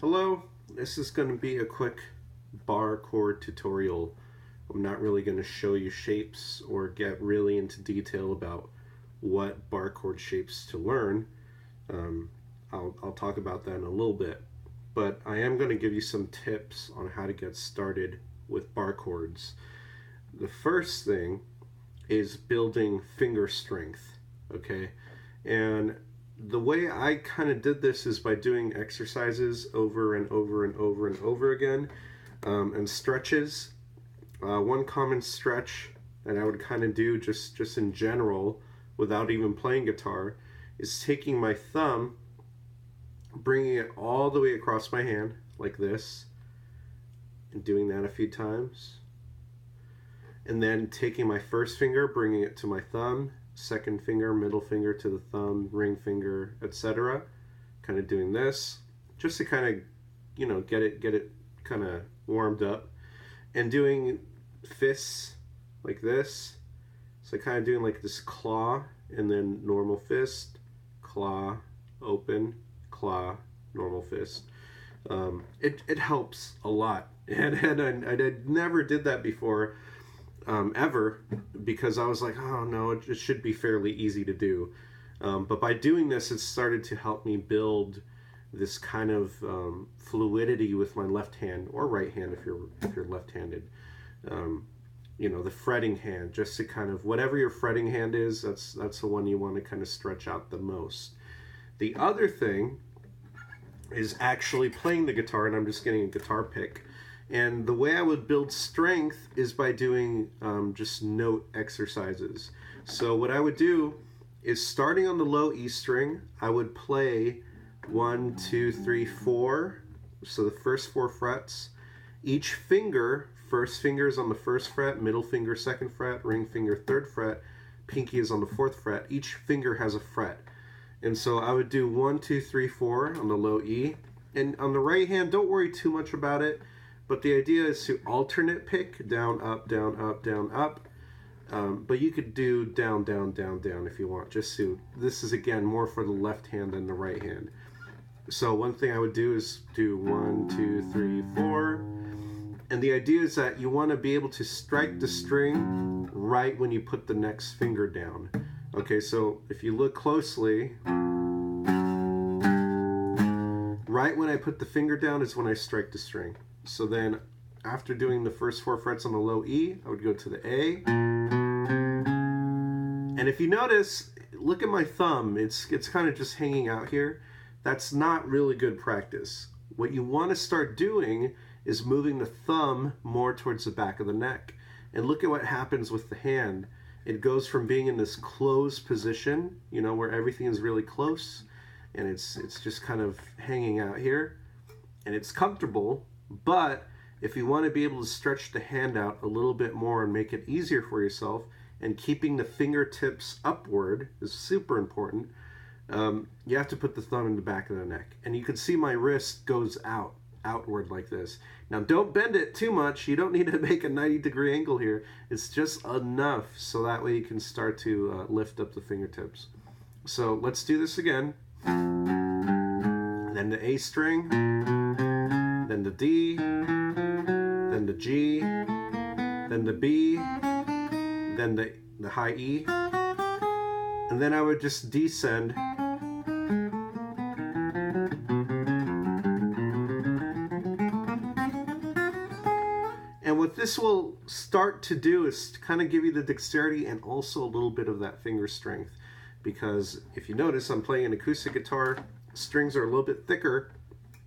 Hello, this is going to be a quick bar chord tutorial. I'm not really going to show you shapes or get really into detail about what bar chord shapes to learn. I'll talk about that in a little bit, but I am going to give you some tips on how to get started with bar chords. The first thing is building finger strength, okay? And the way I kind of did this is by doing exercises over and over and over and over again, and stretches. One common stretch that I would kind of do just in general without even playing guitar is taking my thumb, bringing it all the way across my hand like this, and doing that a few times. And then taking my first finger, bringing it to my thumb, second finger, middle finger to the thumb, ring finger, etc. Kind of doing this just to kind of, get it kind of warmed up, and doing fists like this. So kind of doing like this claw and then normal fist, claw, open, claw, normal fist. It helps a lot, and I never did that before. Ever, because I was like, oh no, it should be fairly easy to do. But by doing this, it started to help me build this kind of fluidity with my left hand or right hand if you're left-handed. The fretting hand, just to kind of whatever your fretting hand is, that's the one you want to kind of stretch out the most. The other thing is actually playing the guitar, and I'm just getting a guitar pick. And the way I would build strength is by doing just note exercises. So what I would do is, starting on the low E string, I would play 1, 2, 3, 4. So the first 4 frets. Each finger, first finger is on the first fret, middle finger second fret, ring finger third fret, pinky is on the fourth fret. Each finger has a fret. And so I would do 1, 2, 3, 4 on the low E. And on the right hand, don't worry too much about it. But the idea is to alternate pick, down, up, down, up, down, up. But you could do down, down, down, down if you want. Just so this is, again, more for the left hand than the right hand. So one thing I would do is do 1, 2, 3, 4. And the idea is that you want to be able to strike the string right when you put the next finger down. Okay, so if you look closely, right when I put the finger down is when I strike the string. So then, after doing the first 4 frets on the low E, I would go to the A. And if you notice, look at my thumb. It's kind of just hanging out here. That's not really good practice. What you want to start doing is moving the thumb more towards the back of the neck. And look at what happens with the hand. It goes from being in this closed position, where everything is really close, and it's just kind of hanging out here, and it's comfortable. But if you want to be able to stretch the hand out a little bit more and make it easier for yourself, and keeping the fingertips upward is super important, you have to put the thumb in the back of the neck. And you can see my wrist goes outward like this. Now don't bend it too much. You don't need to make a 90-degree angle here. It's just enough so that way you can start to lift up the fingertips. So let's do this again. Then the A string, then the D, then the G, then the B, then the high E, and then I would just descend. And what this will start to do is to kind of give you the dexterity and also a little bit of that finger strength. Because if you notice, I'm playing an acoustic guitar, strings are a little bit thicker,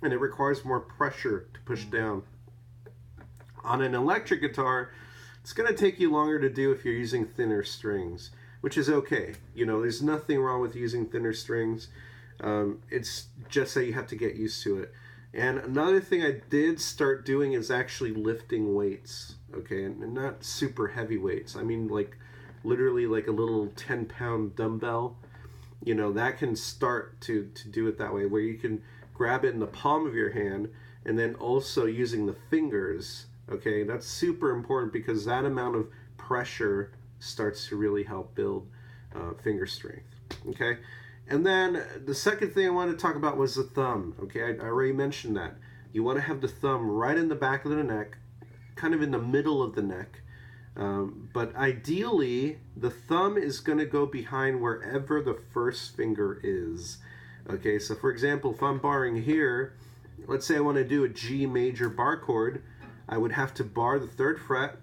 and it requires more pressure to push down. On an electric guitar, it's going to take you longer to do if you're using thinner strings, which is okay. There's nothing wrong with using thinner strings. It's just that you have to get used to it. And another thing I did start doing is actually lifting weights, okay, and not super heavy weights. I mean, like literally like a little 10-pound dumbbell. That can start to do it that way, where you can grab it in the palm of your hand and then also using the fingers. Okay, that's super important because that amount of pressure starts to really help build finger strength. Okay, And then the second thing I wanted to talk about was the thumb. Okay, I already mentioned that. You want to have the thumb right in the back of the neck, kind of in the middle of the neck. But ideally, the thumb is going to go behind wherever the first finger is. Okay, so for example, if I'm barring here, let's say I want to do a G major bar chord, I would have to bar the 3rd fret.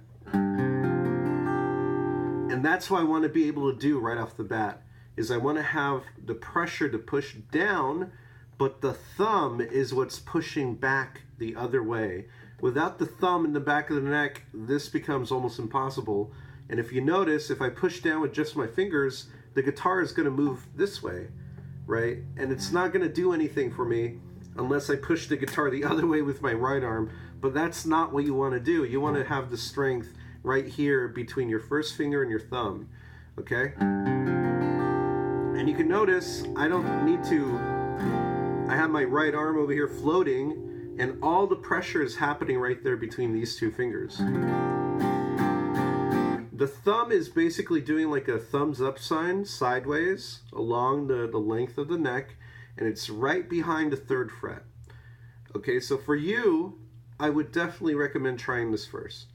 And that's what I want to be able to do right off the bat, is I want to have the pressure to push down, but the thumb is what's pushing back the other way. Without the thumb in the back of the neck, this becomes almost impossible. And if you notice, if I push down with just my fingers, the guitar is going to move this way, right? And it's not going to do anything for me unless I push the guitar the other way with my right arm. But that's not what you want to do. You want to have the strength right here between your first finger and your thumb, okay? And you can notice I don't need to, I have my right arm over here floating, and all the pressure is happening right there between these two fingers. The thumb is basically doing like a thumbs up sign sideways along the length of the neck, and it's right behind the 3rd fret. Okay, so for you, I would definitely recommend trying this first.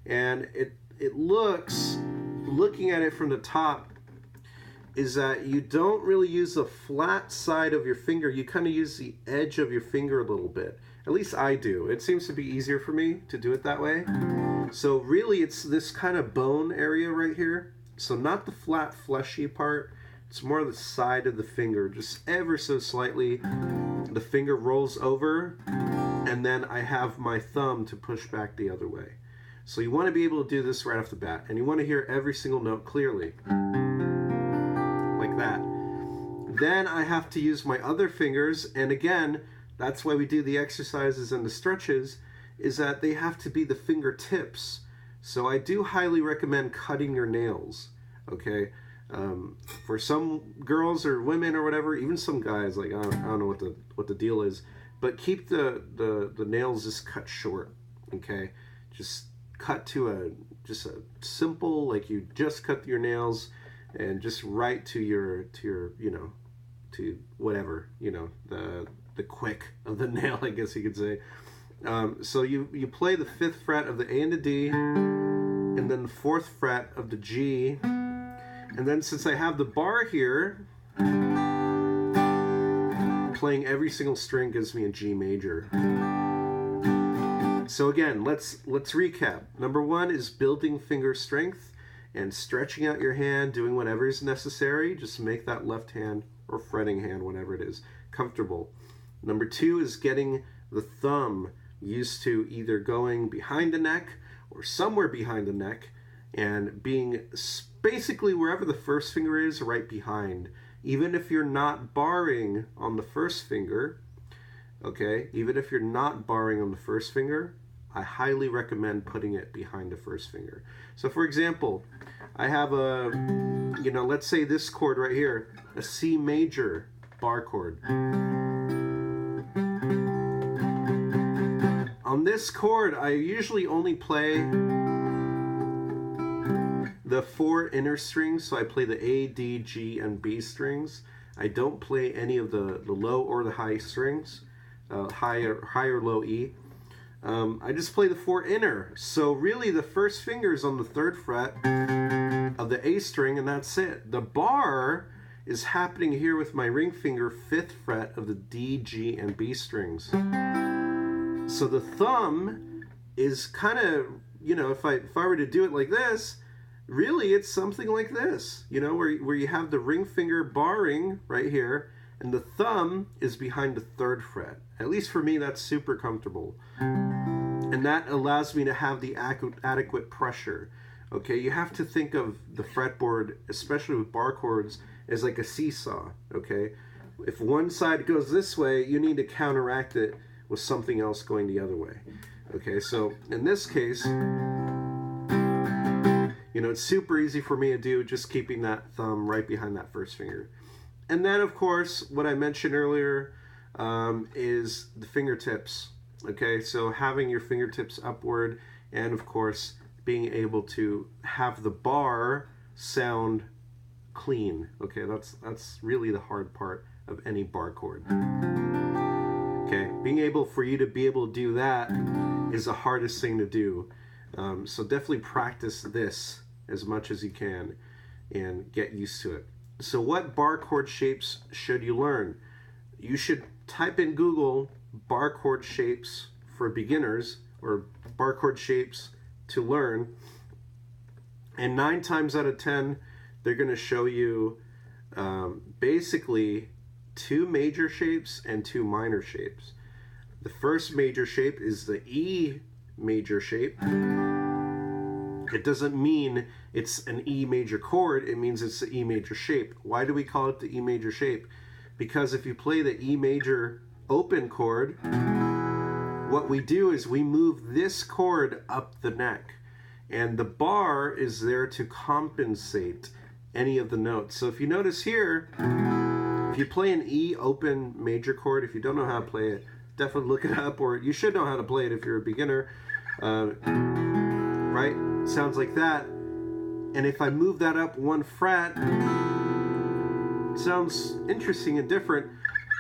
And it looks, looking at it from the top, is that you don't really use the flat side of your finger. You kind of use the edge of your finger a little bit. At least I do. It seems to be easier for me to do it that way. So really it's this kind of bone area right here. So not the flat fleshy part. It's more the side of the finger, just ever so slightly. The finger rolls over, and then I have my thumb to push back the other way. So you want to be able to do this right off the bat, and you want to hear every single note clearly, like that. Then I have to use my other fingers, and again, that's why we do the exercises and the stretches, is that they have to be the fingertips. So I do highly recommend cutting your nails, okay? For some girls or women or whatever, even some guys, like I don't know what the deal is, but keep the nails just cut short, okay? Just cut to a simple, like you just cut your nails and just right to your you know, to whatever, you know, the quick of the nail, I guess you could say. So you play the 5th fret of the A and the D, and then the 4th fret of the G, and then since I have the bar here, playing every single string gives me a G major. So again, let's recap. Number 1 is building finger strength and stretching out your hand, doing whatever is necessary. Just make that left hand or fretting hand, whatever it is, comfortable. Number 2 is getting the thumb used to either going behind the neck or somewhere behind the neck, and being basically wherever the first finger is, right behind. Even if you're not barring on the first finger, okay, even if you're not barring on the first finger, I highly recommend putting it behind the first finger. So for example, I have a, you know, let's say this chord right here, a C major bar chord. On this chord, I usually only play the 4 inner strings, so I play the A, D, G, and B strings. I don't play any of the low or the high strings, high or low E. I just play the 4 inner. So really the first finger is on the 3rd fret of the A string, and that's it. The bar is happening here with my ring finger, 5th fret of the D, G, and B strings. So the thumb is kind of, you know, if I were to do it like this, really it's something like this, you know, where you have the ring finger barring right here, and the thumb is behind the 3rd fret. At least for me, that's super comfortable. And that allows me to have the adequate pressure. Okay, you have to think of the fretboard, especially with bar chords, as like a seesaw, okay? If one side goes this way, you need to counteract it with something else going the other way. Okay, so in this case, you know, it's super easy for me to do, just keeping that thumb right behind that first finger. And then, of course, what I mentioned earlier is the fingertips. Okay, so having your fingertips upward, and of course, being able to have the bar sound clean. Okay, that's really the hard part of any bar chord. Okay, being able for you to be able to do that is the hardest thing to do. So definitely practice this as much as you can and get used to it. So what bar chord shapes should you learn? You should type in Google bar chord shapes for beginners or bar chord shapes to learn, and 9 times out of 10 they're going to show you basically 2 major shapes and 2 minor shapes. The first major shape is the E major shape. It doesn't mean it's an E major chord, it means it's the E major shape. Why do we call it the E major shape? Because if you play the E major open chord, what we do is we move this chord up the neck, and the bar is there to compensate any of the notes. So if you notice here, if you play an E open major chord, if you don't know how to play it, definitely look it up, or you should know how to play it if you're a beginner. Right? Sounds like that. And if I move that up 1 fret, it sounds interesting and different,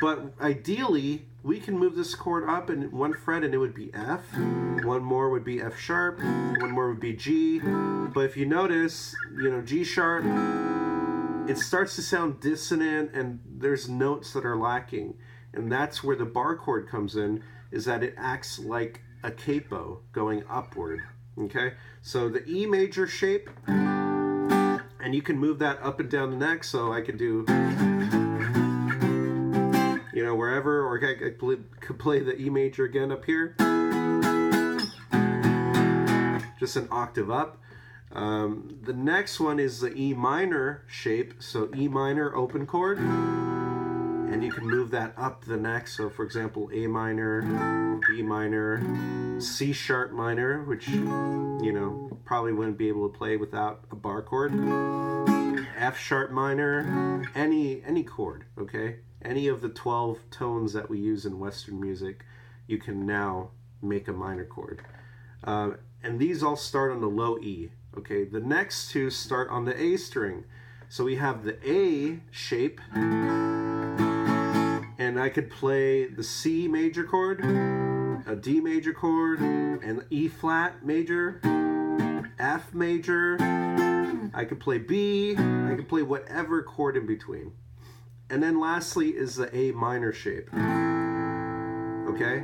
but ideally we can move this chord up in 1 fret and it would be F. 1 more would be F sharp, 1 more would be G. But if you notice, G sharp, it starts to sound dissonant and there's notes that are lacking. And that's where the bar chord comes in, is that it acts like a capo going upward. Okay, so the E major shape, and you can move that up and down the neck, so I could do, wherever, or I could play the E major again up here, just an octave up. The next one is the E minor shape, so E minor open chord, and you can move that up the neck, so for example, A minor, B minor, C sharp minor, which probably wouldn't be able to play without a bar chord, F sharp minor, any chord, okay? Any of the 12 tones that we use in Western music, you can now make a minor chord. And these all start on the low E, okay? The next 2 start on the A string. So we have the A shape, and I could play the C major chord, a D major chord, and E flat major, F major. I could play B, I could play whatever chord in between. And then lastly is the A minor shape. Okay?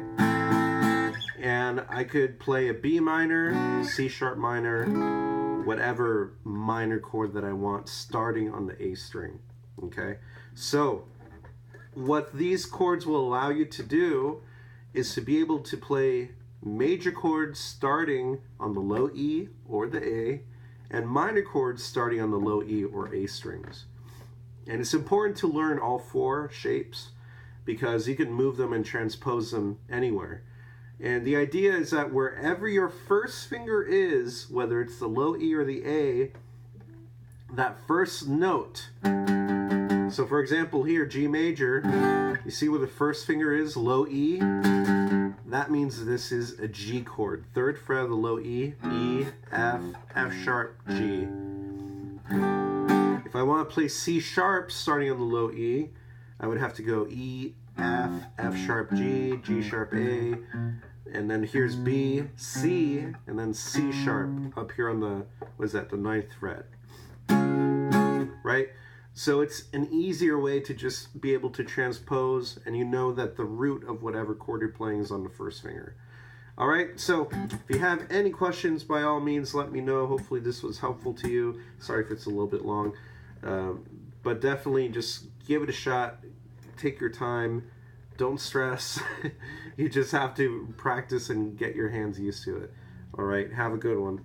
And I could play a B minor, C sharp minor, whatever minor chord that I want, starting on the A string. Okay? So, what these chords will allow you to do is to be able to play major chords starting on the low E or the A, and minor chords starting on the low E or A strings. And it's important to learn all 4 shapes because you can move them and transpose them anywhere. And the idea is that wherever your first finger is, whether it's the low E or the A, that first note. So for example here, G major, you see where the first finger is, low E? That means this is a G chord. 3rd fret of the low E, E, F, F sharp, G. If I want to play C sharp starting on the low E, I would have to go E, F, F sharp, G, G sharp, A, and then here's B, C, and then C sharp up here on the, the 9th fret. Right? So it's an easier way to just be able to transpose, and you know that the root of whatever chord you're playing is on the first finger. All right, so if you have any questions, by all means, let me know. Hopefully this was helpful to you. Sorry if it's a little bit long, but definitely just give it a shot. Take your time. Don't stress. You just have to practice and get your hands used to it. All right, have a good one.